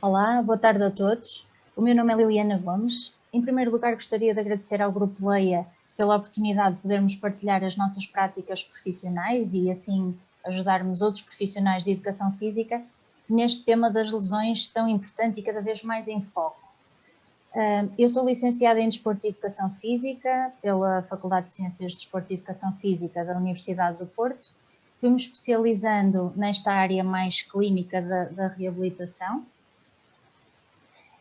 Olá, boa tarde a todos. O meu nome é Liliana Gomes. Em primeiro lugar, gostaria de agradecer ao Grupo Leia pela oportunidade de podermos partilhar as nossas práticas profissionais e assim ajudarmos outros profissionais de educação física neste tema das lesões tão importante e cada vez mais em foco. Eu sou licenciada em Desporto e Educação Física pela Faculdade de Ciências de Desporto e Educação Física da Universidade do Porto. Fui-me especializando nesta área mais clínica da reabilitação.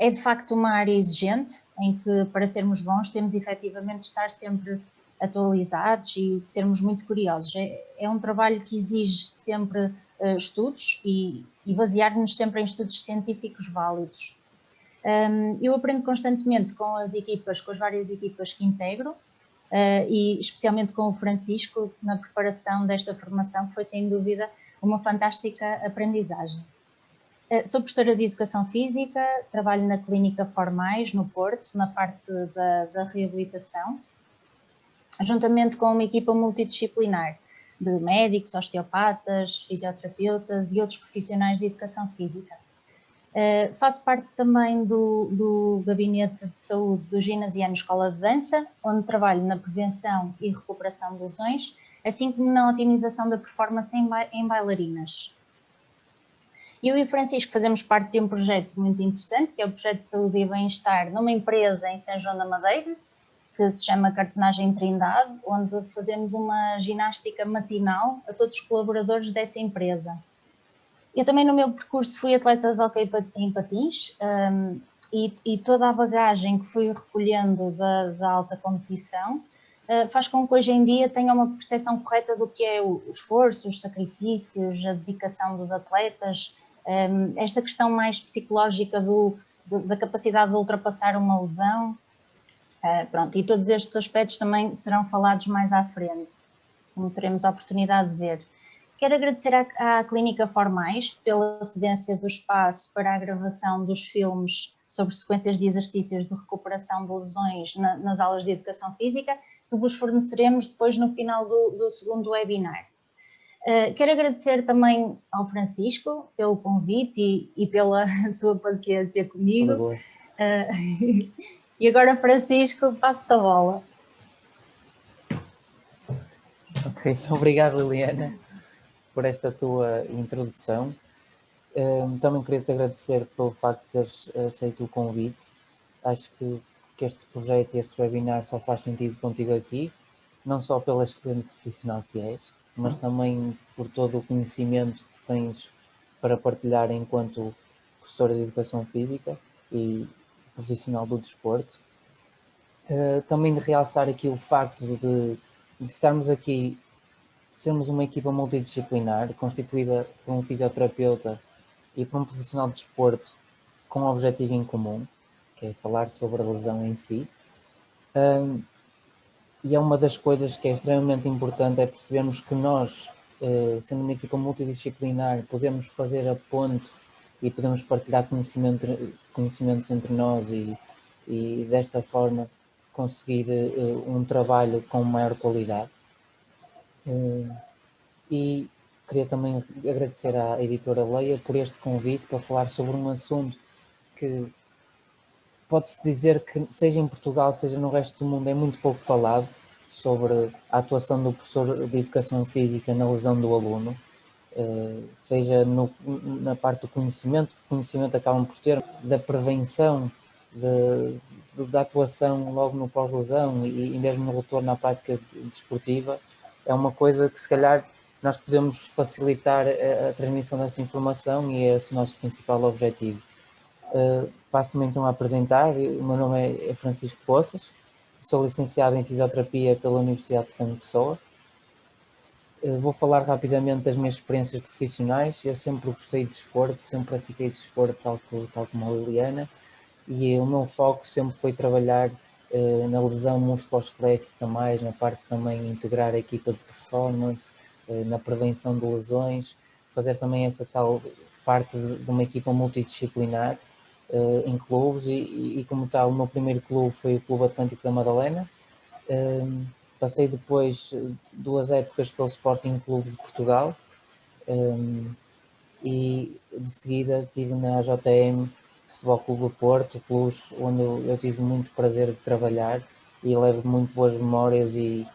É de facto uma área exigente, em que para sermos bons temos efetivamente de estar sempre atualizados e sermos muito curiosos. É um trabalho que exige sempre estudos e basear-nos sempre em estudos científicos válidos. Eu aprendo constantemente com as equipas, com as várias equipas que integro, e especialmente com o Francisco na preparação desta formação, que foi sem dúvida uma fantástica aprendizagem. Sou professora de Educação Física, trabalho na Clínica Formais, no Porto, na parte da reabilitação, juntamente com uma equipa multidisciplinar de médicos, osteopatas, fisioterapeutas e outros profissionais de Educação Física. Faço parte também do Gabinete de Saúde do Ginasiano Escola de Dança, onde trabalho na prevenção e recuperação de lesões, assim como na otimização da performance em bailarinas. Eu e o Francisco fazemos parte de um projeto muito interessante, que é o Projeto de Saúde e Bem-Estar, numa empresa em São João da Madeira, que se chama Cartonagem Trindade, onde fazemos uma ginástica matinal a todos os colaboradores dessa empresa. Eu também no meu percurso fui atleta de hóquei em patins, e toda a bagagem que fui recolhendo da alta competição faz com que hoje em dia tenha uma percepção correta do que é o esforço, os sacrifícios, a dedicação dos atletas, esta questão mais psicológica da capacidade de ultrapassar uma lesão, pronto, e todos estes aspectos também serão falados mais à frente, como teremos a oportunidade de ver. Quero agradecer à Clínica Formais pela cedência do espaço para a gravação dos filmes sobre sequências de exercícios de recuperação de lesões nas aulas de Educação Física, que vos forneceremos depois no final do segundo webinar. Quero agradecer também ao Francisco pelo convite e pela sua paciência comigo. E agora, Francisco, passo-te a bola. Ok, obrigado Liliana por esta tua introdução. Também queria te agradecer pelo facto de teres aceito o convite. Acho que este projeto e este webinar só faz sentido contigo aqui, não só pela excelente profissional que és, mas também por todo o conhecimento que tens para partilhar enquanto professora de Educação Física e profissional do desporto. Também de realçar aqui o facto de estarmos aqui, sermos uma equipa multidisciplinar, constituída por um fisioterapeuta e por um profissional de desporto com um objetivo em comum, que é falar sobre a lesão em si. E é uma das coisas que é extremamente importante, é percebermos que nós, sendo uma equipa multidisciplinar, podemos fazer a ponte e podemos partilhar conhecimentos entre nós e desta forma conseguir um trabalho com maior qualidade. E queria também agradecer à editora Leia por este convite para falar sobre um assunto que pode-se dizer que, seja em Portugal, seja no resto do mundo, é muito pouco falado, sobre a atuação do professor de Educação Física na lesão do aluno, seja na parte do conhecimento, que o conhecimento acabam por ter, da prevenção, da atuação logo no pós-lesão e mesmo no retorno à prática desportiva. É uma coisa que se calhar nós podemos facilitar a transmissão dessa informação e é esse o nosso principal objetivo. Passo-me então a apresentar. O meu nome é Francisco Poças, sou licenciado em Fisioterapia pela Universidade de Fernando Pessoa. Vou falar rapidamente das minhas experiências profissionais. Eu sempre gostei de desporto, sempre pratiquei desporto tal como a Liliana, e o meu foco sempre foi trabalhar na lesão musculoesquelética, mais na parte também de integrar a equipa de performance, na prevenção de lesões, fazer também essa tal parte de uma equipa multidisciplinar em clubes e como tal o meu primeiro clube foi o Clube Atlântico da Madalena. Passei depois 2 épocas pelo Sporting Clube de Portugal e de seguida estive na AJM Futebol Clube do Porto, clubes onde eu tive muito prazer de trabalhar e levo muito boas memórias e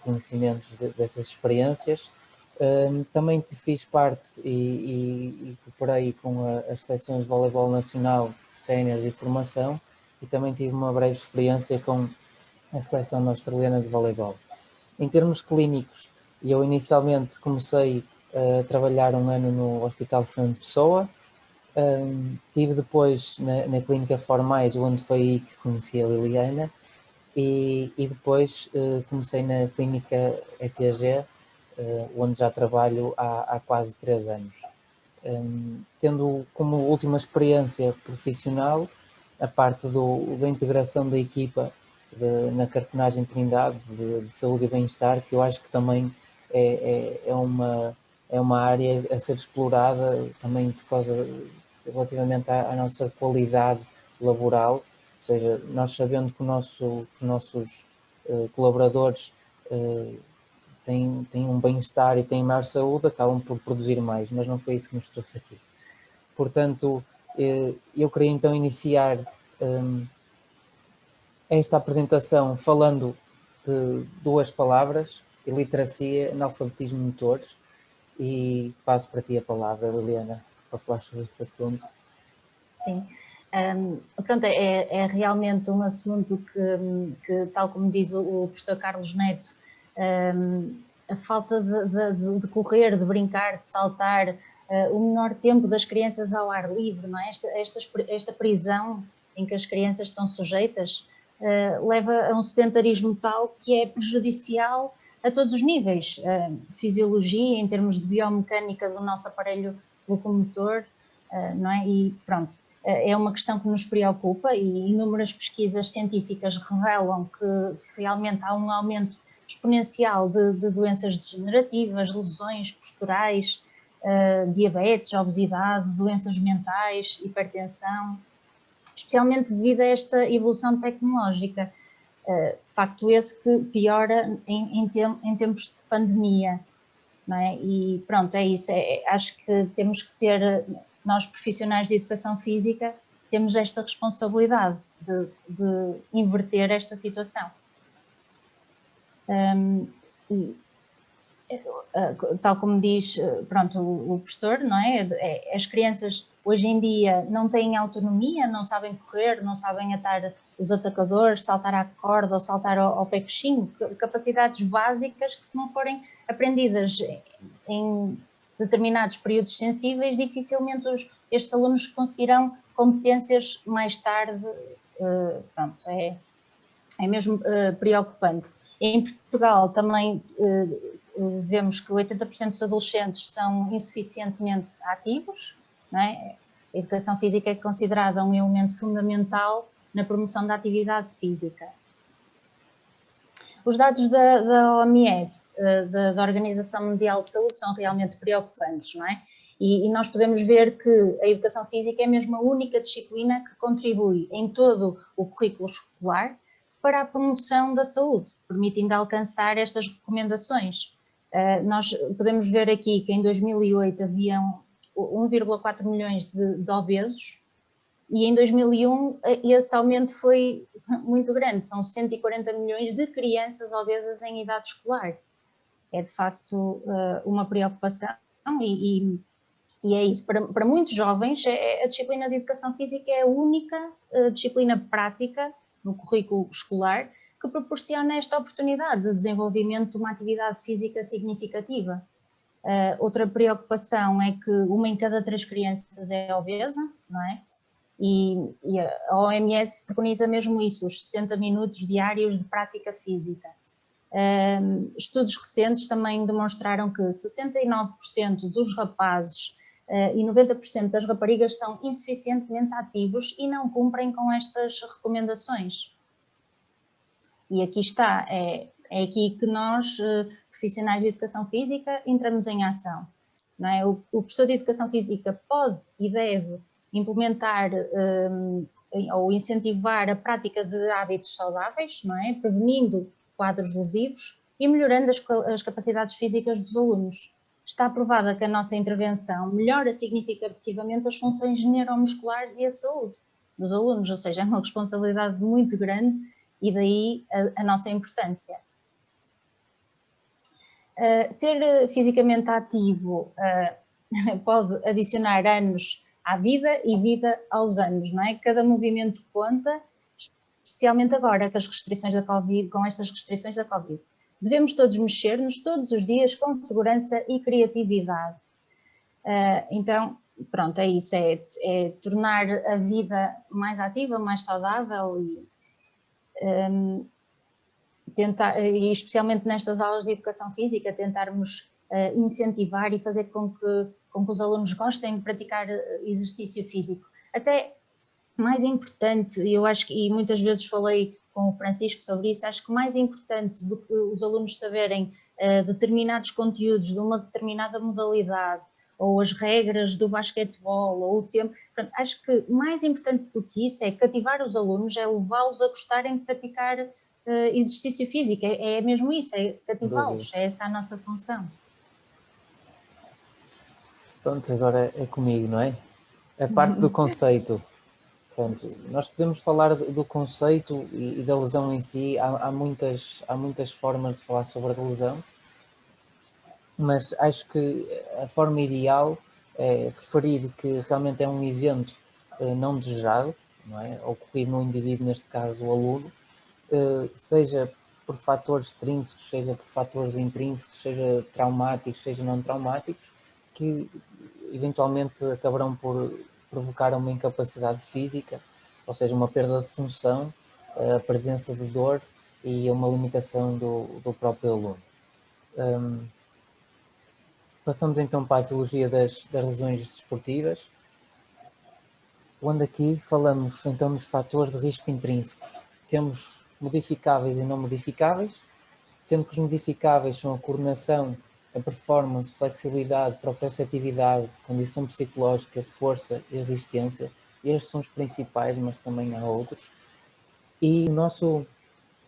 conhecimentos dessas experiências. Também fiz parte e cooperei com as seleções de voleibol nacional, séniores e formação, e também tive uma breve experiência com a seleção australiana de voleibol. Em termos clínicos, eu inicialmente comecei a trabalhar um ano no Hospital Fernando Pessoa, tive depois na Clínica Formais, onde foi aí que conheci a Liliana, e depois comecei na Clínica ETG, onde já trabalho há quase 3 anos. Tendo como última experiência profissional a parte da integração da equipa na cartonagem Trindade de saúde e bem-estar, que eu acho que também é uma área a ser explorada também por causa relativamente à nossa qualidade laboral, ou seja, nós sabendo que os nossos colaboradores têm um bem-estar e têm maior saúde, acabam por produzir mais, mas não foi isso que nos trouxe aqui. Portanto, eu queria então iniciar esta apresentação falando de 2 palavras, iliteracia, analfabetismo de motores, e passo para ti a palavra, Liliana, para falar sobre este assunto. Sim, pronto, é realmente um assunto que, tal como diz o professor Carlos Neto, a falta de correr, de brincar, de saltar, o menor tempo das crianças ao ar livre, não é? Esta prisão em que as crianças estão sujeitas leva a um sedentarismo tal que é prejudicial a todos os níveis, fisiologia, em termos de biomecânica do nosso aparelho locomotor, não é? E pronto, é uma questão que nos preocupa e inúmeras pesquisas científicas revelam que realmente há um aumento exponencial de doenças degenerativas, lesões posturais, diabetes, obesidade, doenças mentais, hipertensão, especialmente devido a esta evolução tecnológica. Facto esse que piora em tempos de pandemia, não é? E pronto, é isso. Acho que temos que ter, nós profissionais de educação física, temos esta responsabilidade de inverter esta situação. E tal como diz, pronto, o professor, não é? As crianças hoje em dia não têm autonomia, não sabem correr, não sabem atar os atacadores, saltar à corda ou saltar ao pé coxinho, capacidades básicas que, se não forem aprendidas em determinados períodos sensíveis, dificilmente estes alunos conseguirão competências mais tarde. Pronto, é mesmo preocupante. Em Portugal também vemos que 80% dos adolescentes são insuficientemente ativos, não é? A educação física é considerada um elemento fundamental na promoção da atividade física. Os dados da OMS, da Organização Mundial de Saúde, são realmente preocupantes, não é? E nós podemos ver que a educação física é mesmo a única disciplina que contribui em todo o currículo escolar para a promoção da saúde, permitindo alcançar estas recomendações. Nós podemos ver aqui que em 2008 haviam 1,4 milhões de obesos e em 2001 esse aumento foi muito grande, são 140 milhões de crianças obesas em idade escolar. É de facto uma preocupação e é isso. Para muitos jovens, a disciplina de educação física é a única disciplina prática no currículo escolar que proporciona esta oportunidade de desenvolvimento de uma atividade física significativa. Outra preocupação é que 1 em cada 3 crianças é obesa, não é? E a OMS preconiza mesmo isso, os 60 minutos diários de prática física. Estudos recentes também demonstraram que 69% dos rapazes e 90% das raparigas são insuficientemente ativos e não cumprem com estas recomendações. E aqui está, é aqui que nós, profissionais de educação física, entramos em ação. Não é? O professor de educação física pode e deve implementar ou incentivar a prática de hábitos saudáveis, não é? Prevenindo quadros lesivos e melhorando as capacidades físicas dos alunos. está provada que a nossa intervenção melhora significativamente as funções neuromusculares e a saúde dos alunos, ou seja, é uma responsabilidade muito grande e daí a nossa importância. Ser fisicamente ativo pode adicionar anos à vida e vida aos anos, não é? Cada movimento conta, especialmente agora com as restrições da Covid, com estas restrições da Covid. Devemos todos mexer-nos todos os dias com segurança e criatividade. Então, pronto, é isso, é tornar a vida mais ativa, mais saudável e tentar, e especialmente nestas aulas de educação física, tentarmos incentivar e fazer com que os alunos gostem de praticar exercício físico. Até mais importante, eu acho que, e muitas vezes falei com o Francisco sobre isso, acho que mais importante do que os alunos saberem determinados conteúdos de uma determinada modalidade, ou as regras do basquetebol, ou o tempo, portanto, acho que mais importante do que isso é cativar os alunos, é levá-los a gostarem de praticar exercício físico, é mesmo isso, é cativá-los, é essa a nossa função. Pronto, agora é comigo, não é? A parte do conceito. Pronto, nós podemos falar do conceito e da lesão em si, há muitas formas de falar sobre a lesão, mas acho que a forma ideal é referir que realmente é um evento não desejado, não é? Ocorrido no indivíduo, neste caso o aluno, seja por fatores extrínsecos, seja por fatores intrínsecos, seja traumáticos, seja não traumáticos, que eventualmente acabarão por provocar uma incapacidade física, ou seja, uma perda de função, a presença de dor e uma limitação do próprio aluno. Passamos então para a etiologia das lesões desportivas, onde aqui falamos então dos fatores de risco intrínsecos. Temos modificáveis e não modificáveis, sendo que os modificáveis são a coordenação, a performance, flexibilidade, proprioceptividade, condição psicológica, força e resistência. Estes são os principais, mas também há outros. E o nosso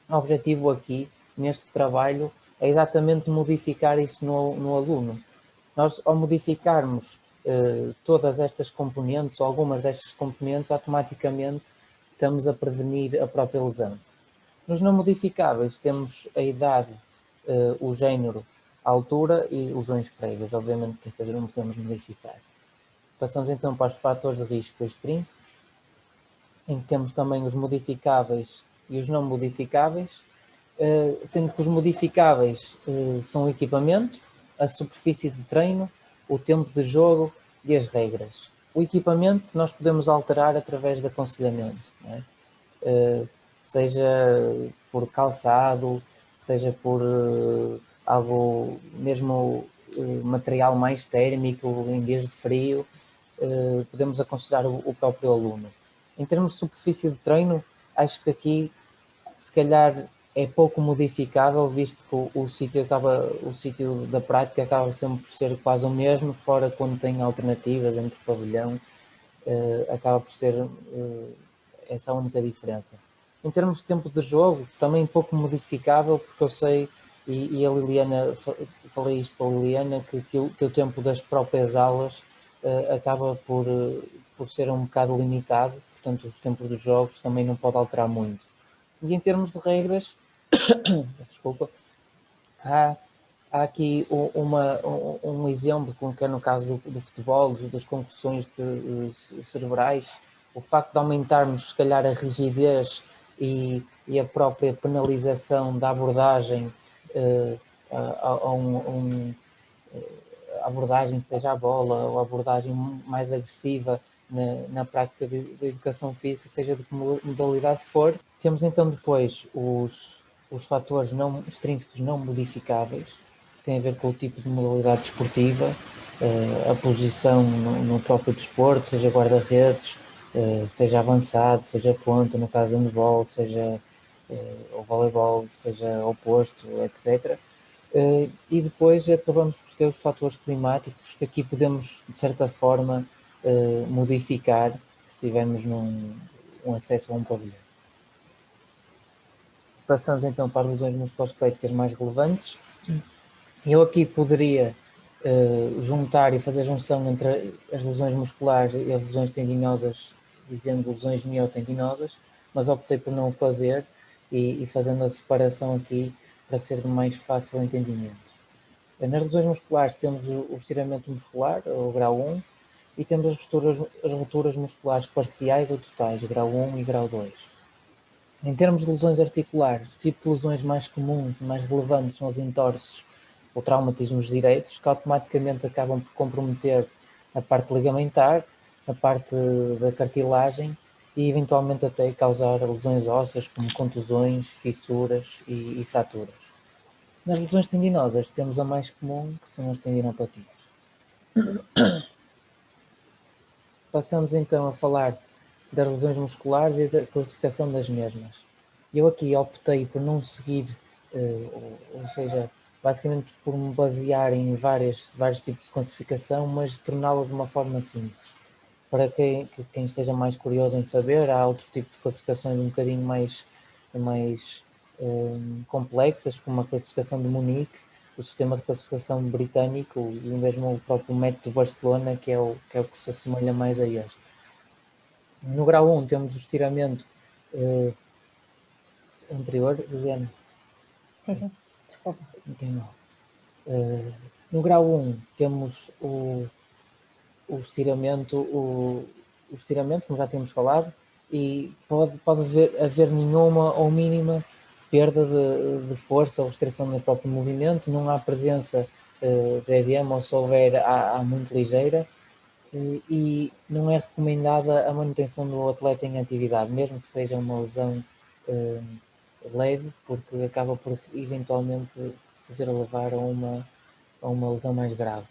objetivo aqui, neste trabalho, é exatamente modificar isso no aluno. Nós, ao modificarmos todas estas componentes, ou algumas destas componentes, automaticamente estamos a prevenir a própria lesão. Nos não modificáveis temos a idade, o género, a altura e lesões prévias. Obviamente que esta não podemos modificar. Passamos então para os fatores de risco extrínsecos, em que temos também os modificáveis e os não modificáveis, sendo que os modificáveis são o equipamento, a superfície de treino, o tempo de jogo e as regras. O equipamento nós podemos alterar através de aconselhamento, não é? Seja por calçado, seja por algo mesmo material mais térmico em dias de frio, podemos aconselhar o próprio aluno. Em termos de superfície de treino, acho que aqui se calhar é pouco modificável, visto que o sítio da prática acaba sempre por ser quase o mesmo, fora quando tem alternativas entre pavilhão, acaba por ser essa a única diferença. Em termos de tempo de jogo, também pouco modificável, porque eu sei, e a Liliana, falei isto para a Liliana, que o tempo das próprias aulas acaba por ser um bocado limitado, portanto os tempos dos jogos também não pode alterar muito. E em termos de regras, desculpa, há aqui um exemplo, que é no caso do futebol, das concussões cerebrais, o facto de aumentarmos, se calhar, a rigidez e a própria penalização da abordagem abordagem, seja a bola, ou a abordagem mais agressiva na prática de educação física, seja de que modalidade for. Temos então depois os fatores não extrínsecos não modificáveis, que têm a ver com o tipo de modalidade desportiva, a posição no próprio desporto, seja guarda-redes, seja avançado, seja ponta, no caso de handball, seja o voleibol, seja oposto, etc. E depois acabamos por ter os fatores climáticos, que aqui podemos, de certa forma, modificar se tivermos um acesso a um pavilhão. Passamos então para as lesões musculoesqueléticas mais relevantes. Eu aqui poderia juntar e fazer junção entre as lesões musculares e as lesões tendinosas, dizendo lesões miotendinosas, mas optei por não o fazer e fazendo a separação aqui para ser de mais fácil entendimento. Nas lesões musculares temos o estiramento muscular, o grau 1, e temos as rupturas musculares parciais ou totais, grau 1 e grau 2. Em termos de lesões articulares, o tipo de lesões mais comuns, mais relevantes são as entorses ou traumatismos direitos, que automaticamente acabam por comprometer a parte ligamentar, a parte da cartilagem e eventualmente até causar lesões ósseas como contusões, fissuras e fraturas. Nas lesões tendinosas temos a mais comum, que são as tendinopatias. Passamos então a falar das lesões musculares e da classificação das mesmas. Eu aqui optei por não seguir, ou seja, basicamente por me basear em vários tipos de classificação, mas torná-la de uma forma simples. Para quem esteja mais curioso em saber, há outro tipo de classificações um bocadinho mais complexas, como a classificação de Munique, o sistema de classificação britânico e mesmo o próprio método de Barcelona, que é o que se assemelha mais a este. No grau 1 temos o estiramento anterior, Juliana. Sim, desculpa. No grau 1 temos o estiramento, como já tínhamos falado, e pode haver nenhuma ou mínima perda de força ou restrição no próprio movimento, não há presença de edema ou se houver há muito ligeira e não é recomendada a manutenção do atleta em atividade, mesmo que seja uma lesão leve, porque acaba por eventualmente poder levar a uma lesão mais grave.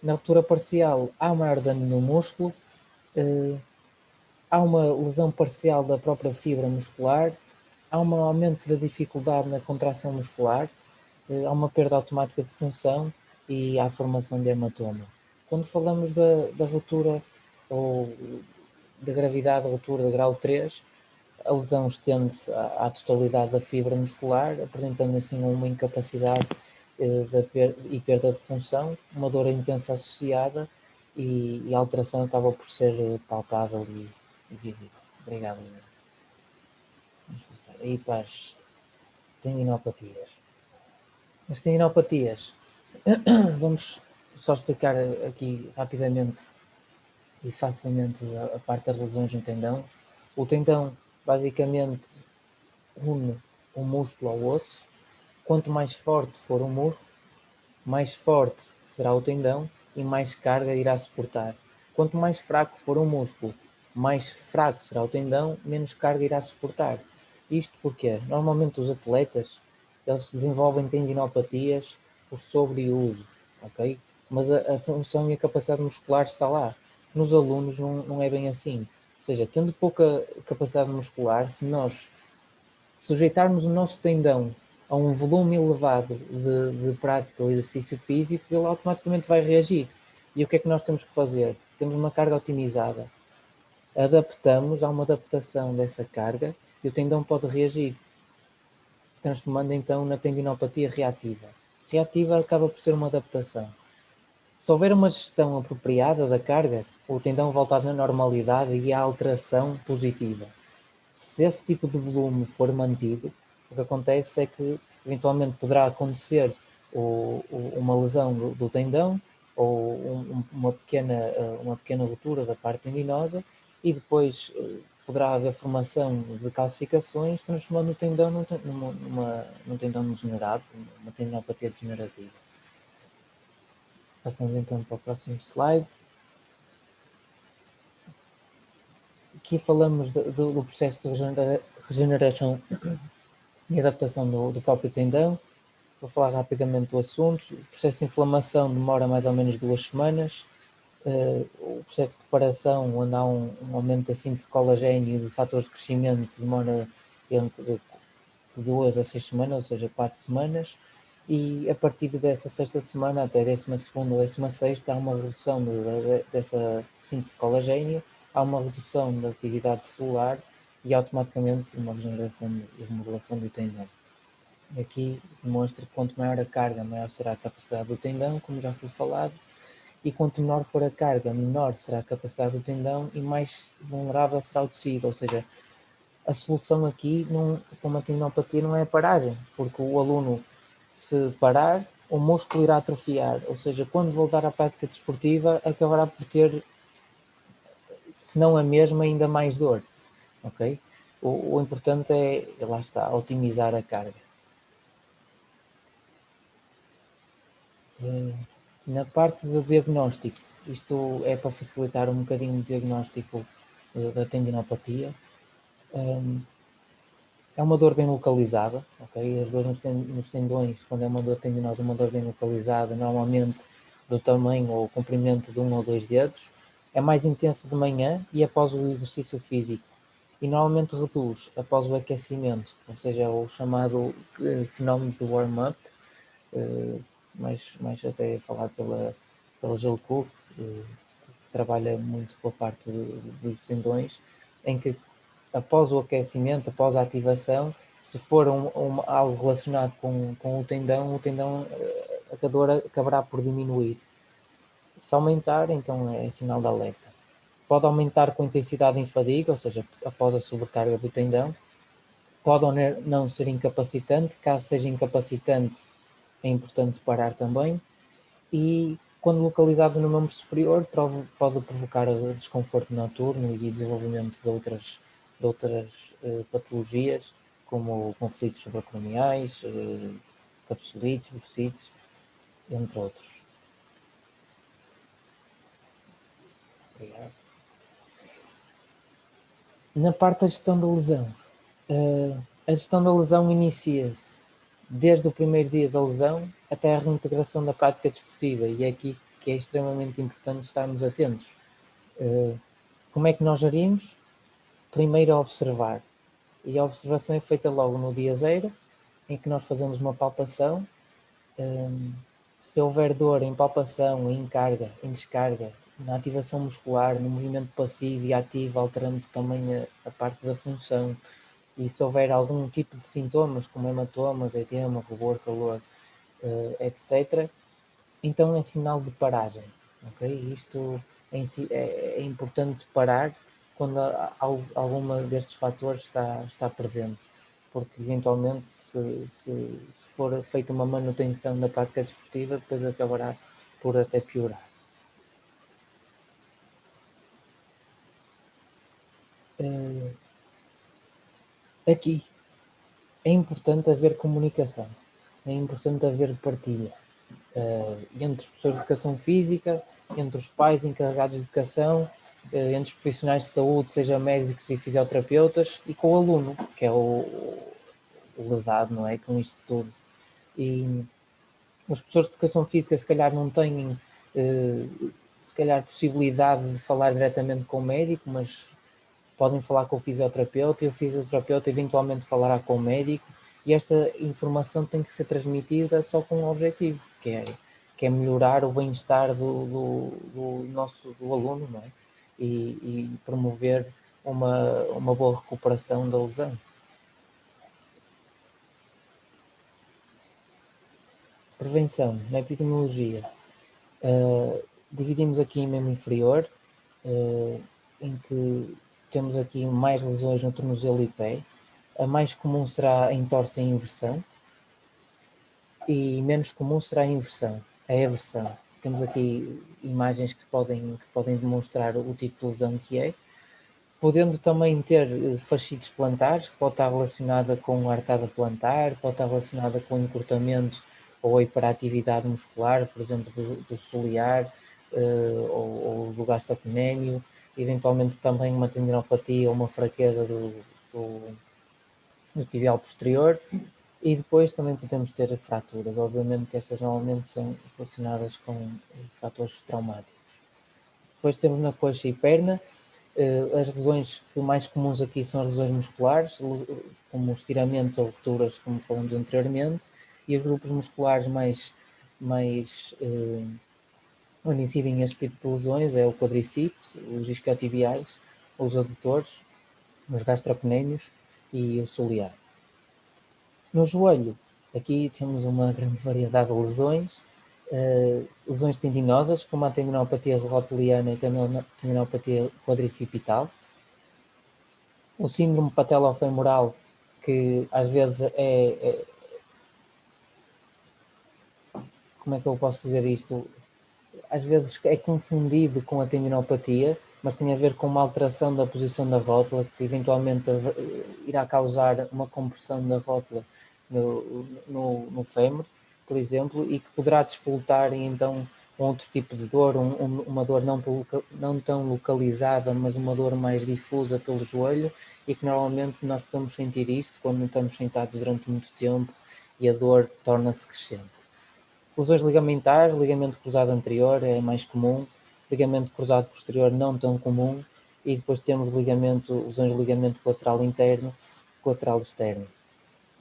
Na ruptura parcial há maior dano no músculo, há uma lesão parcial da própria fibra muscular, há um aumento da dificuldade na contração muscular, há uma perda automática de função e há a formação de hematoma. Quando falamos da ruptura ou da gravidade da ruptura de grau 3, a lesão estende-se à totalidade da fibra muscular, apresentando assim uma incapacidade e perda de função, uma dor intensa associada e a alteração acaba por ser palpável e visível. Obrigado. Vamos passar aí para as tendinopatias. As tendinopatias, vamos só explicar aqui rapidamente e facilmente a parte das lesões no tendão. O tendão basicamente une o músculo ao osso. Quanto mais forte for o músculo, mais forte será o tendão e mais carga irá suportar. Quanto mais fraco for o músculo, mais fraco será o tendão, menos carga irá suportar. Isto porque normalmente os atletas eles desenvolvem tendinopatias por sobreuso, ok? Mas a função e a capacidade muscular está lá. Nos alunos não é bem assim. Ou seja, tendo pouca capacidade muscular, se nós sujeitarmos o nosso tendão a um volume elevado de prática ou exercício físico, ele automaticamente vai reagir. E o que é que nós temos que fazer? Temos uma carga otimizada. Há uma adaptação dessa carga e o tendão pode reagir, transformando então na tendinopatia reativa. Reativa acaba por ser uma adaptação. Se houver uma gestão apropriada da carga, o tendão volta à normalidade e há alteração positiva. Se esse tipo de volume for mantido, o que acontece é que eventualmente poderá acontecer uma lesão do tendão ou uma pequena ruptura da parte tendinosa e depois poderá haver formação de calcificações, transformando o tendão num tendão degenerado, uma tendinopatia degenerativa. Passamos então para o próximo slide. Aqui falamos do processo de regeneração e adaptação do próprio tendão. Vou falar rapidamente do assunto. O processo de inflamação demora mais ou menos 2 semanas. O processo de reparação, onde há um aumento da síntese de colagênio e de fatores de crescimento, demora entre 2 a 6 semanas, ou seja, 4 semanas. E a partir dessa sexta semana até a 12ª ou 16ª há uma redução dessa síntese de colagênio, há uma redução da atividade celular e automaticamente uma regeneração e remodelação do tendão. Aqui demonstra que quanto maior a carga, maior será a capacidade do tendão, como já foi falado, e quanto menor for a carga, menor será a capacidade do tendão e mais vulnerável será o tecido. Ou seja, a solução aqui com uma tendinopatia não é a paragem, porque o aluno, se parar, o músculo irá atrofiar. Ou seja, quando voltar à prática desportiva, acabará por ter, se não a mesma, ainda mais dor. Ok? O importante é, lá está, otimizar a carga. Na parte do diagnóstico, isto é para facilitar um bocadinho o diagnóstico da tendinopatia. É uma dor bem localizada, ok? As dores nos tendões, quando é uma dor tendinosa, uma dor bem localizada, normalmente do tamanho ou comprimento de 1 ou 2 dedos. É mais intensa de manhã e após o exercício físico. E normalmente reduz após o aquecimento, ou seja, o chamado fenómeno de warm-up, mais até falado pela Jill Cook, que trabalha muito com a parte dos tendões, em que após o aquecimento, após a ativação, se for algo relacionado com o tendão a dor acabará por diminuir. Se aumentar, então é sinal de alerta. Pode aumentar com intensidade em fadiga, ou seja, após a sobrecarga do tendão. Pode ou não ser incapacitante. Caso seja incapacitante, é importante parar também. E quando localizado no membro superior, pode provocar desconforto noturno e desenvolvimento de outras patologias, como conflitos supracraniais, capsulites, bursites, entre outros. Obrigado. Na parte da gestão da lesão, a gestão da lesão inicia-se desde o primeiro dia da lesão até a reintegração da prática desportiva, e é aqui que é extremamente importante estarmos atentos. Como é que nós gerimos? Primeiro a observar, e a observação é feita logo no dia zero, em que nós fazemos uma palpação. Se houver dor em palpação, em carga, em descarga, na ativação muscular, no movimento passivo e ativo, alterando também a parte da função, e se houver algum tipo de sintomas, como hematomas, edema, rubor, calor, etc., então é sinal de paragem. Okay? Isto é importante parar quando alguma destes fatores está presente, porque eventualmente se for feita uma manutenção da prática desportiva, depois acabará por até piorar. Aqui é importante haver comunicação, é importante haver partilha entre os professores de educação física, entre os pais encarregados de educação, entre os profissionais de saúde, seja médicos e fisioterapeutas, e com o aluno, que é o lesado, não é? Com isto tudo. E os professores de educação física se calhar não têm se calhar possibilidade de falar diretamente com o médico, mas podem falar com o fisioterapeuta, e o fisioterapeuta eventualmente falará com o médico, e esta informação tem que ser transmitida só com um objetivo, que é melhorar o bem-estar do aluno, não é? E promover uma boa recuperação da lesão. Prevenção, na epidemiologia, dividimos aqui em membro inferior, em que temos aqui mais lesões no tornozelo e pé. A mais comum será a entorse em inversão e menos comum será a eversão. Temos aqui imagens que podem demonstrar o tipo de lesão que é, podendo também ter fascites plantares, que pode estar relacionada com a arcada plantar, pode estar relacionada com o encurtamento ou a hiperatividade muscular, por exemplo, do solear ou do gastrocnémio, eventualmente também uma tendinopatia ou uma fraqueza do tibial posterior, e depois também podemos ter fraturas. Obviamente que estas normalmente são relacionadas com fatores traumáticos. Depois temos na coxa e perna. As lesões mais comuns aqui são as lesões musculares, como os tiramentos ou rupturas, como falamos anteriormente, e os grupos musculares mais onde incidem este tipo de lesões é o quadríceps, os isquiotibiais, os adutores, os gastrocnémios e o solear. No joelho, Aqui temos uma grande variedade de lesões, lesões tendinosas, como a tendinopatia rotiliana e tendinopatia quadricipital, o síndrome patelofemoral, que às vezes como é que eu posso dizer isto? Às vezes é confundido com a tendinopatia, mas tem a ver com uma alteração da posição da rótula, que eventualmente irá causar uma compressão da rótula no fémur, por exemplo, e que poderá despoltar então um outro tipo de dor, uma dor não tão localizada, mas uma dor mais difusa pelo joelho, e que normalmente nós podemos sentir isto quando estamos sentados durante muito tempo e a dor torna-se crescente. Lesões ligamentares, ligamento cruzado anterior é mais comum, ligamento cruzado posterior não tão comum, e depois temos lesões de ligamento colateral interno, colateral externo.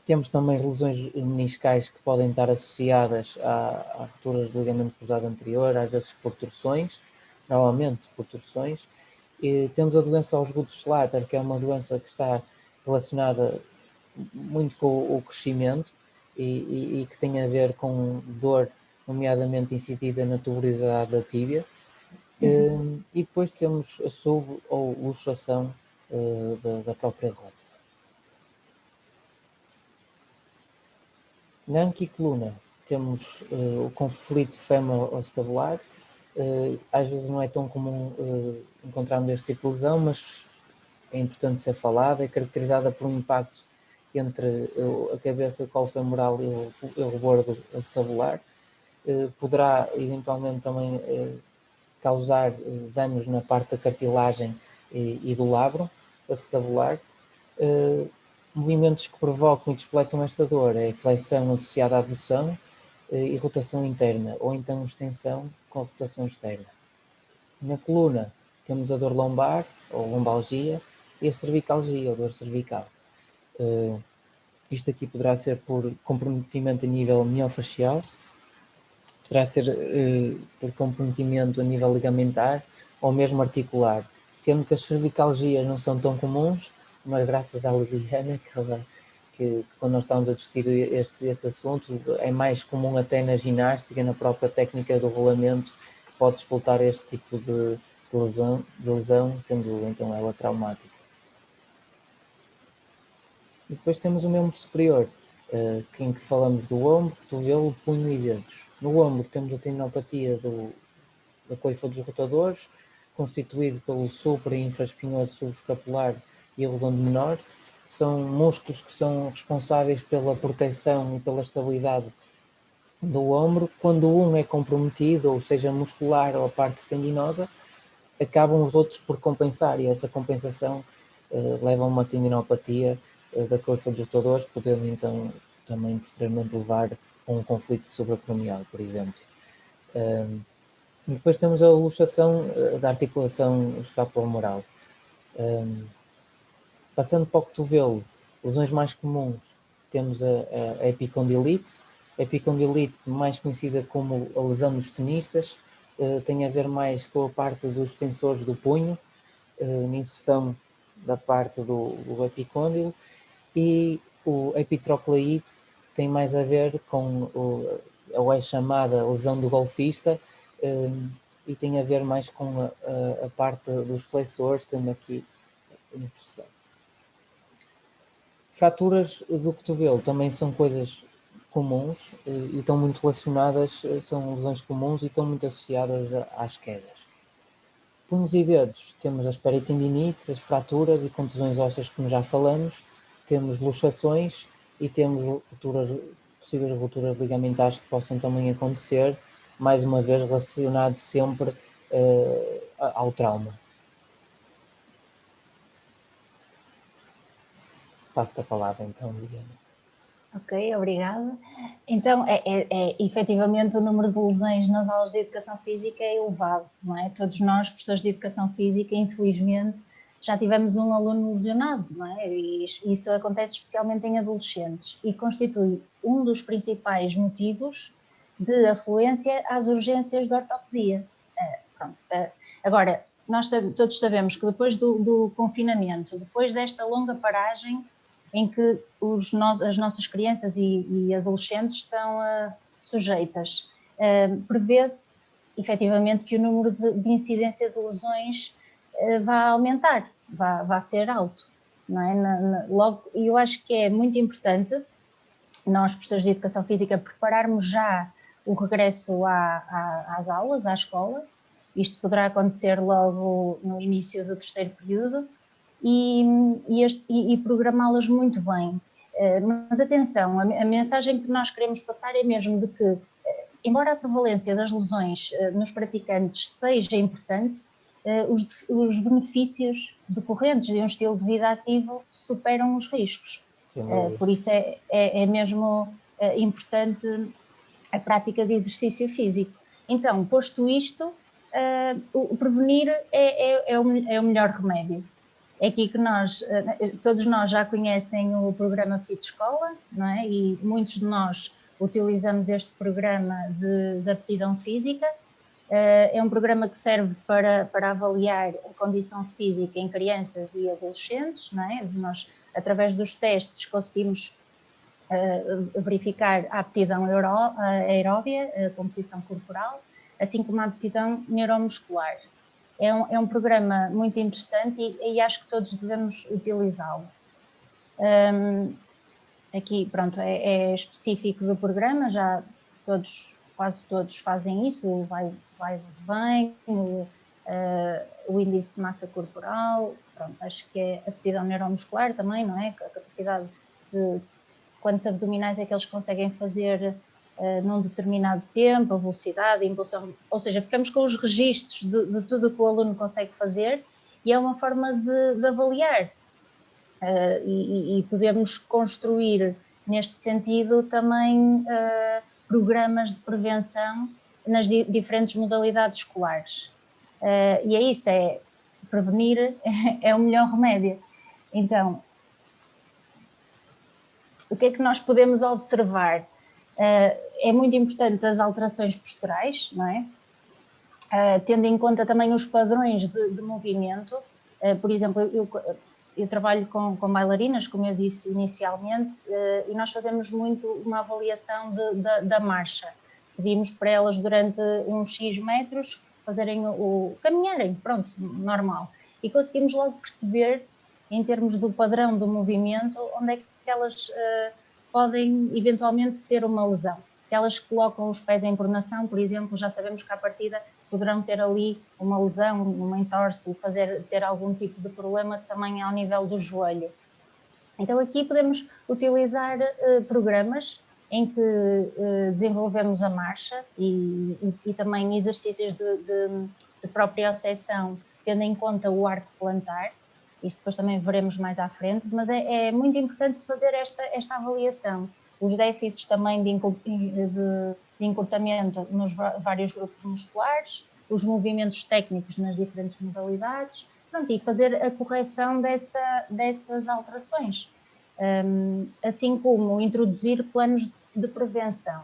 Temos também lesões meniscais que podem estar associadas a rupturas de ligamento cruzado anterior, às vezes por torções, normalmente por torções. E temos a doença Osgood-Schlatter, que é uma doença que está relacionada muito com o crescimento e que tem a ver com dor, nomeadamente incidida na tuberosidade da tíbia. E depois temos a sub ou luxação da própria rótula. Na anquicoluna temos o conflito fémoro-acetabular. Às vezes não é tão comum encontrarmos este tipo de lesão, mas é importante ser falada. É caracterizada por um impacto entre a cabeça, o colo femoral e o rebordo acetabular. Poderá eventualmente também causar danos na parte da cartilagem e do labro acetabular. Movimentos que provocam e despletam esta dor é flexão associada à abdução e rotação interna, ou então extensão com rotação externa. Na coluna temos a dor lombar, ou lombalgia, e a cervicalgia, ou dor cervical. Isto aqui poderá ser por comprometimento a nível miofascial, poderá ser por comprometimento a nível ligamentar ou mesmo articular, sendo que as cervicalgias não são tão comuns, mas graças à Liliana, que quando nós estamos a discutir este assunto, é mais comum até na ginástica, na própria técnica do rolamento, que pode explotar este tipo de lesão, sendo então ela traumática. E depois temos o membro superior, em que falamos do ombro, cotovelo, punho e dedos. No ombro temos a tendinopatia da coifa dos rotadores, constituído pelo supra e infraespinhoso subescapular e o redondo menor. São músculos que são responsáveis pela proteção e pela estabilidade do ombro. Quando um é comprometido, ou seja, muscular ou a parte tendinosa, acabam os outros por compensar, e essa compensação leva a uma tendinopatia da coifa dos rotadores, podendo então também posteriormente levar a um conflito supracranial, por exemplo. Depois temos a luxação da articulação escapulohumeral. Passando para o cotovelo, lesões mais comuns, temos a epicondilite. A epicondilite, mais conhecida como a lesão dos tenistas, tem a ver mais com a parte dos extensores do punho, na inserção da parte do epicôndilo, e o epitrocleite tem mais a ver com a chamada lesão do golfista, e tem a ver mais com a parte dos flexores, tendo aqui a inserção. Fraturas do cotovelo também são coisas comuns e estão muito relacionadas, são lesões comuns e estão muito associadas às quedas. Punhos e dedos, temos as peritendinites, as fraturas e contusões ósseas, como já falamos, temos luxações e temos possíveis rupturas ligamentares que possam também acontecer, mais uma vez relacionado sempre ao trauma. Passo-te a palavra então, Liliana. Ok, obrigada. Então, efetivamente o número de lesões nas aulas de educação física é elevado, não é? Todos nós, professores de educação física, infelizmente, já tivemos um aluno lesionado, não é? E isso acontece especialmente em adolescentes e constitui um dos principais motivos de afluência às urgências de ortopedia. Agora, nós todos sabemos que depois do confinamento, depois desta longa paragem, em que as nossas crianças e adolescentes estão sujeitas. Prevê-se, efetivamente, que o número de incidência de lesões vai aumentar, vai ser alto. Não é? Logo, eu acho que é muito importante nós, professores de Educação Física, prepararmos já o regresso às aulas, à escola. Isto poderá acontecer logo no início do terceiro período e programá-las muito bem. Mas atenção, a mensagem que nós queremos passar é mesmo de que, embora a prevalência das lesões nos praticantes seja importante, os benefícios decorrentes de um estilo de vida ativo superam os riscos. Por isso é mesmo importante a prática de exercício físico. Então, posto isto, o prevenir é o melhor remédio. É aqui que todos nós já conhecem o programa Fit Escola, não é? E muitos de nós utilizamos este programa de aptidão física. É um programa que serve para avaliar a condição física em crianças e adolescentes, não é? Nós, através dos testes, conseguimos verificar a aptidão aeróbia, a composição corporal, assim como a aptidão neuromuscular. É um programa muito interessante e acho que todos devemos utilizá-lo. Aqui, pronto, é específico do programa, já quase todos fazem isso, o vem, o índice de massa corporal, pronto, acho que é aptidão neuromuscular também, não é? A capacidade de quantos abdominais é que eles conseguem fazer num determinado tempo, a velocidade, a impulsão, ou seja, ficamos com os registros de tudo o que o aluno consegue fazer e é uma forma de avaliar e podemos construir neste sentido também programas de prevenção nas diferentes modalidades escolares. E é isso, prevenir é o melhor remédio. Então, o que é que nós podemos observar? É muito importante as alterações posturais, não é? Tendo em conta também os padrões de movimento. Por exemplo, eu trabalho com bailarinas, como eu disse inicialmente, e nós fazemos muito uma avaliação da marcha. Pedimos para elas durante uns X metros caminharem, pronto, normal. E conseguimos logo perceber, em termos do padrão do movimento, onde é que elas podem eventualmente ter uma lesão. Se elas colocam os pés em pronação, por exemplo, já sabemos que à partida poderão ter ali uma lesão, uma entorse e ter algum tipo de problema também ao nível do joelho. Então aqui podemos utilizar programas em que desenvolvemos a marcha e também exercícios de proprioceção, tendo em conta o arco plantar. Isso depois também veremos mais à frente, mas é muito importante fazer esta avaliação. Os déficits também de encurtamento nos vários grupos musculares, os movimentos técnicos nas diferentes modalidades, pronto, e fazer a correção dessas alterações. Assim como introduzir planos de prevenção.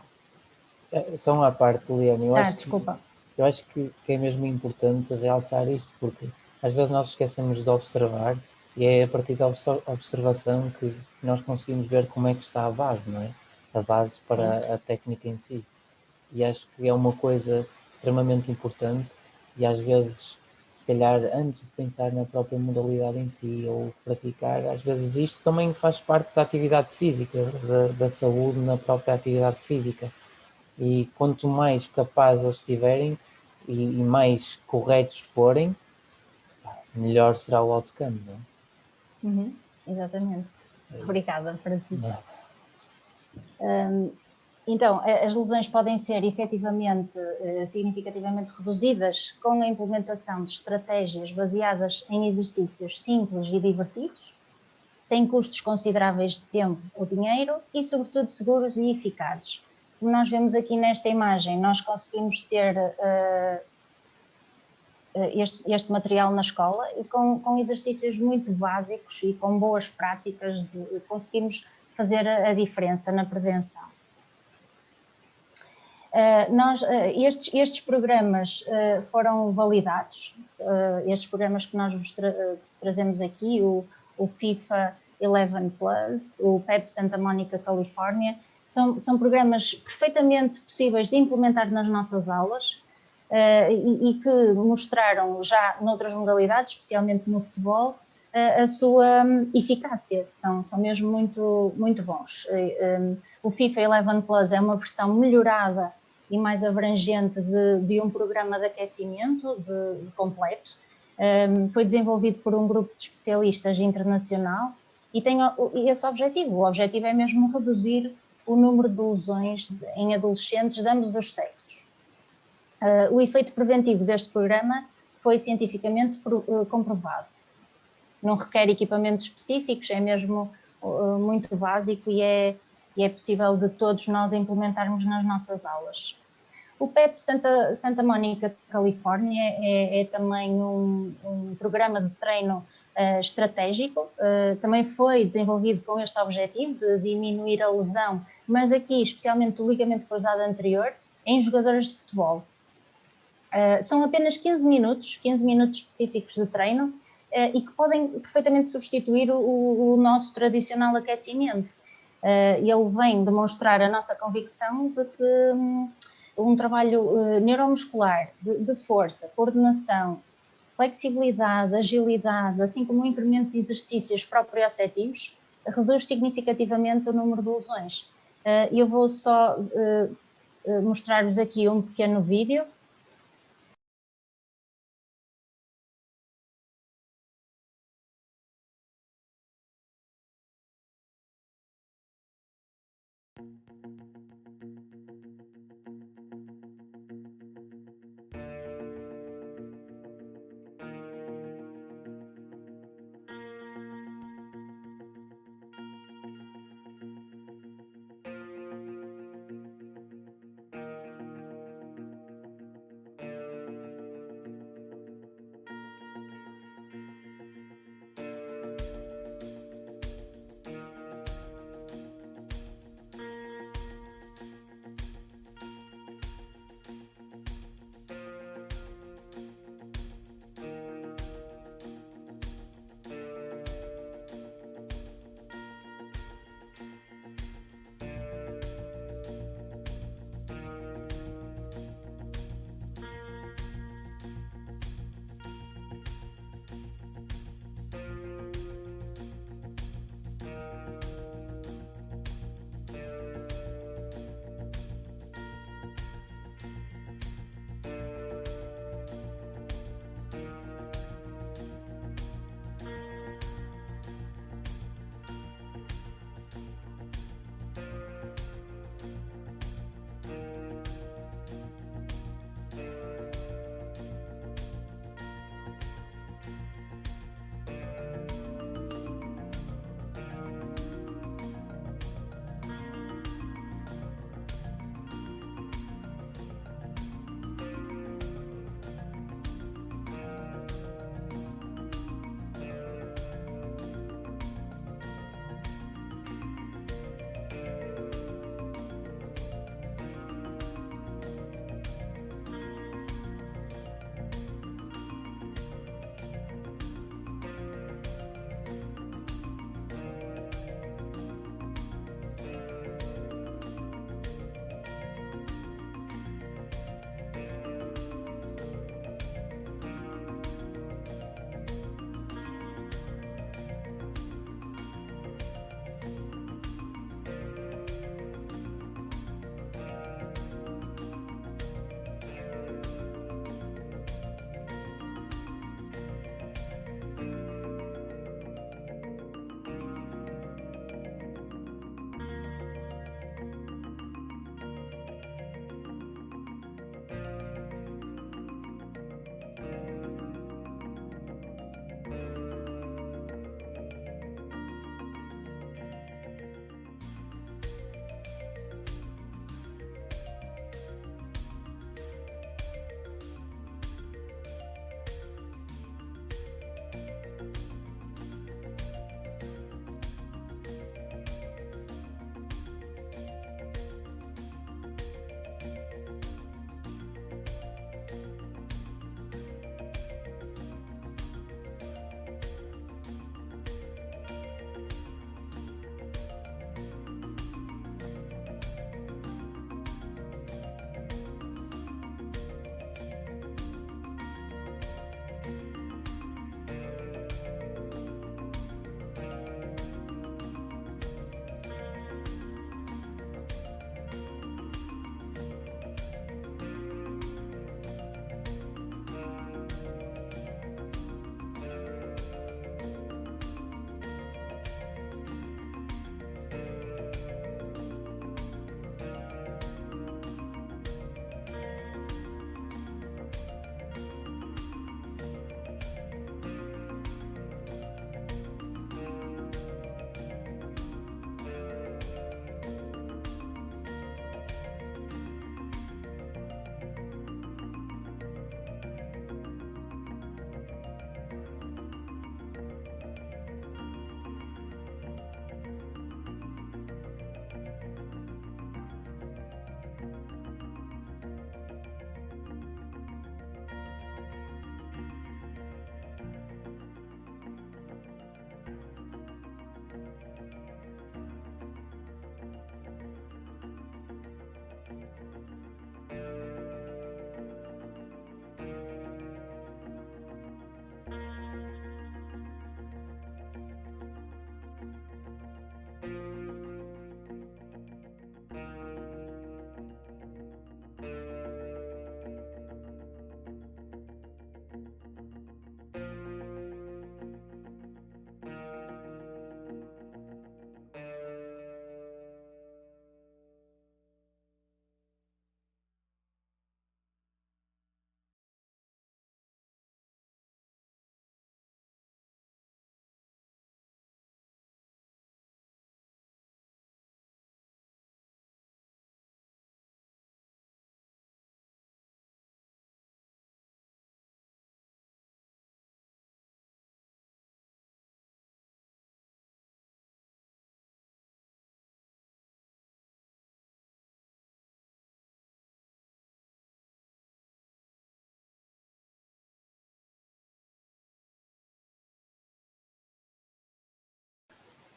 Só uma parte, Liane, desculpa. Eu acho que é mesmo importante realçar isto, porque às vezes nós esquecemos de observar e é a partir da observação que nós conseguimos ver como é que está a base, não é? A base para Sim. A técnica em si. E acho que é uma coisa extremamente importante e às vezes, se calhar, antes de pensar na própria modalidade em si ou praticar, às vezes isto também faz parte da atividade física, da saúde na própria atividade física. E quanto mais capazes eles estiverem e mais corretos forem, melhor será o outcome, não é? Uhum, exatamente. Obrigada, Francisco. Então, as lesões podem ser efetivamente significativamente reduzidas com a implementação de estratégias baseadas em exercícios simples e divertidos, sem custos consideráveis de tempo ou dinheiro e, sobretudo, seguros e eficazes. Como nós vemos aqui nesta imagem, nós conseguimos ter este material na escola e com exercícios muito básicos e com boas práticas conseguimos fazer a diferença na prevenção. Estes programas foram validados, estes programas que nós vos trazemos aqui, o FIFA Eleven Plus, o PEP Santa Mónica Califórnia, são programas perfeitamente possíveis de implementar nas nossas aulas e que mostraram já noutras modalidades, especialmente no futebol, a sua eficácia, são mesmo muito bons. O FIFA 11 Plus é uma versão melhorada e mais abrangente de um programa de aquecimento de completo. Foi desenvolvido por um grupo de especialistas internacional e tem esse objetivo. O objetivo é mesmo reduzir o número de lesões em adolescentes de ambos os sexos. O efeito preventivo deste programa foi cientificamente comprovado. Não requer equipamentos específicos, é mesmo muito básico e é possível de todos nós implementarmos nas nossas aulas. O PEP Santa Mónica Califórnia é também um programa de treino estratégico, também foi desenvolvido com este objetivo de diminuir a lesão, mas aqui especialmente do ligamento cruzado anterior, em jogadores de futebol. São apenas 15 minutos específicos de treino e que podem perfeitamente substituir o nosso tradicional aquecimento. Ele vem demonstrar a nossa convicção de que um trabalho neuromuscular de força, coordenação, flexibilidade, agilidade, assim como o incremento de exercícios proprioceptivos, reduz significativamente o número de lesões. Eu vou só mostrar-vos aqui um pequeno vídeo.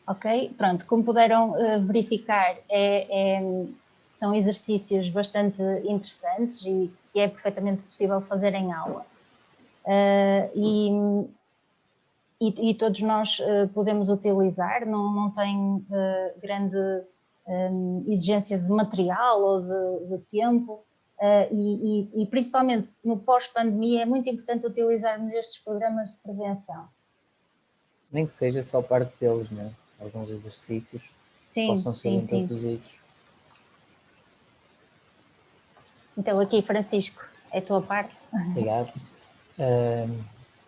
Ok? Pronto, como puderam verificar, são exercícios bastante interessantes e que é perfeitamente possível fazer em aula. E todos nós podemos utilizar, não tem grande exigência de material ou de tempo, e principalmente no pós-pandemia é muito importante utilizarmos estes programas de prevenção. Nem que seja só parte deles, né? Alguns exercícios Sim, possam ser sim, sim. introduzidos. Então aqui, Francisco, é a tua parte. Obrigado.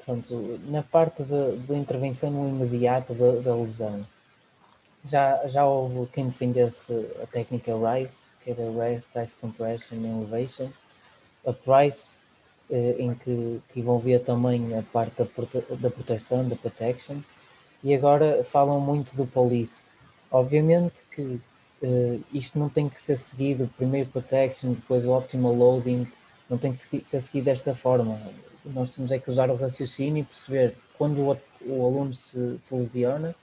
Pronto, na parte da intervenção no imediato da lesão, já houve quem defendesse a técnica RICE, que era Rest, Ice Compression and Elevation, a PRICE, em que envolvia também a parte da proteção, da protection, e agora falam muito do police. Obviamente que isto não tem que ser seguido, primeiro protection, depois o optimal loading, não tem que ser seguido desta forma. Nós temos é que usar o raciocínio e perceber quando o aluno se lesiona,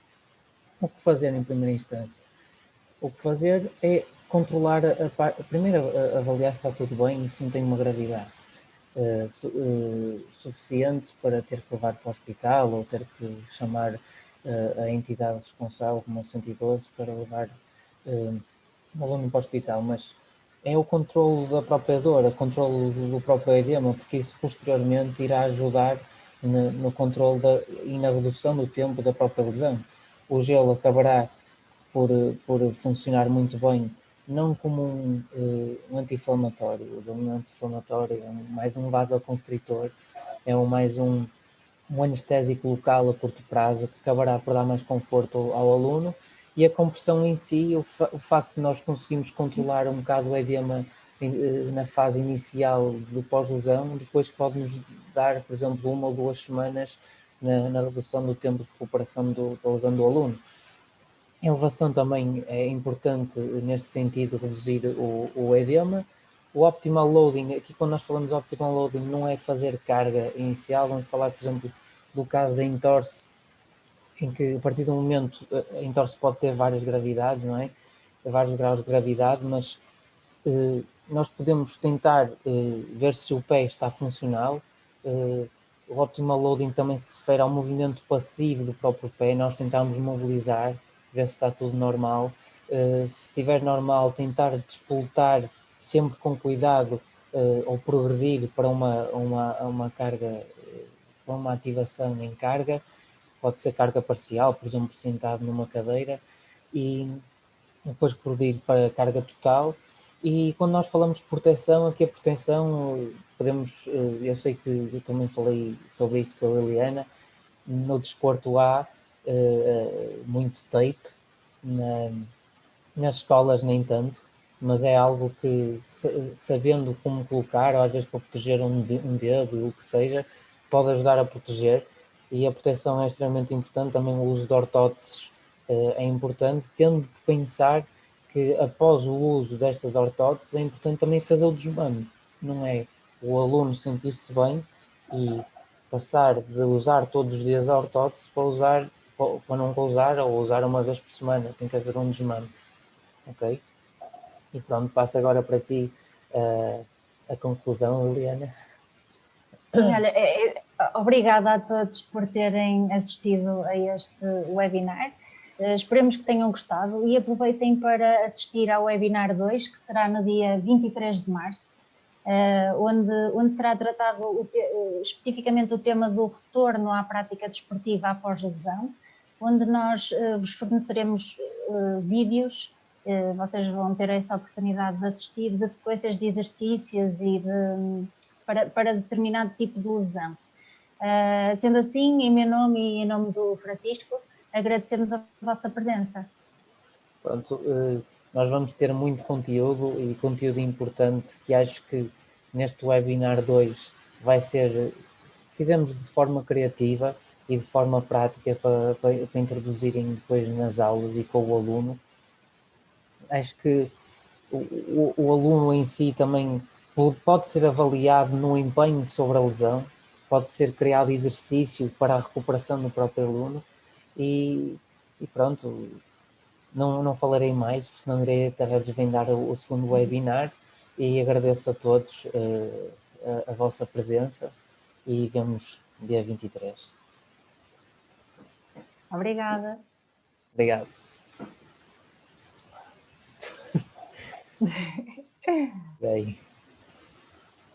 o que fazer em primeira instância. O que fazer é controlar primeiro avaliar se está tudo bem e se não tem uma gravidade suficiente para ter que levar para o hospital ou ter que chamar a entidade responsável, como a 112, para levar o aluno para o hospital, mas é o controlo da própria dor, o controlo do próprio edema, porque isso posteriormente irá ajudar no controle e na redução do tempo da própria lesão. O gelo acabará por funcionar muito bem, não como um anti-inflamatório. Um anti-inflamatório é mais um vasoconstritor, é mais um anestésico local a curto prazo que acabará por dar mais conforto ao aluno, e a compressão em si, o facto de nós conseguirmos controlar um bocado o edema na fase inicial do pós-lesão, depois pode-nos dar, por exemplo, 1 ou 2 semanas na redução do tempo de recuperação da lesão do aluno. A elevação também é importante neste sentido, reduzir o edema. O optimal loading, aqui quando nós falamos de optimal loading, não é fazer carga inicial, vamos falar, por exemplo, do caso da entorse, em que a partir do momento a entorse pode ter várias gravidades, não é? Vários graus de gravidade, mas nós podemos tentar ver se o pé está funcional. O optimal loading também se refere ao movimento passivo do próprio pé, nós tentamos mobilizar, ver se está tudo normal. Se estiver normal, tentar despoltar sempre com cuidado ou progredir para uma carga, para uma ativação em carga. Pode ser carga parcial, por exemplo, sentado numa cadeira, e depois progredir para a carga total. E quando nós falamos de proteção, aqui a proteção, podemos, eu sei que eu também falei sobre isto com a Liliana, no desporto há muito tape, nas escolas nem tanto, mas é algo que, sabendo como colocar, ou às vezes para proteger um dedo, o que seja, pode ajudar a proteger, e a proteção é extremamente importante. Também o uso de ortóteses é importante, tendo que pensar que após o uso destas ortóteses é importante também fazer o desmame, não é o aluno sentir-se bem e passar de usar todos os dias a ortótese para nunca usar, ou usar uma vez por semana. Tem que haver um desmame. Ok? E pronto, passo agora para ti a conclusão, Liliana. Sim, olha, obrigada a todos por terem assistido a este webinar. Esperemos que tenham gostado e aproveitem para assistir ao webinar 2, que será no dia 23 de março, onde será tratado especificamente o tema do retorno à prática desportiva após lesão, onde nós vos forneceremos vídeos. Vocês vão ter essa oportunidade de assistir, de sequências de exercícios e para determinado tipo de lesão. Sendo assim, em meu nome e em nome do Francisco, agradecemos a vossa presença. Pronto, nós vamos ter muito conteúdo, e conteúdo importante, que acho que neste webinar 2 vai ser, fizemos de forma criativa e de forma prática para introduzirem depois nas aulas e com o aluno. Acho que o aluno em si também pode ser avaliado no empenho sobre a lesão, pode ser criado exercício para a recuperação do próprio aluno, e E pronto, não falarei mais, senão irei estar a desvendar o segundo webinar, e agradeço a todos a vossa presença e vemos dia 23. Obrigada. Obrigado. Bem.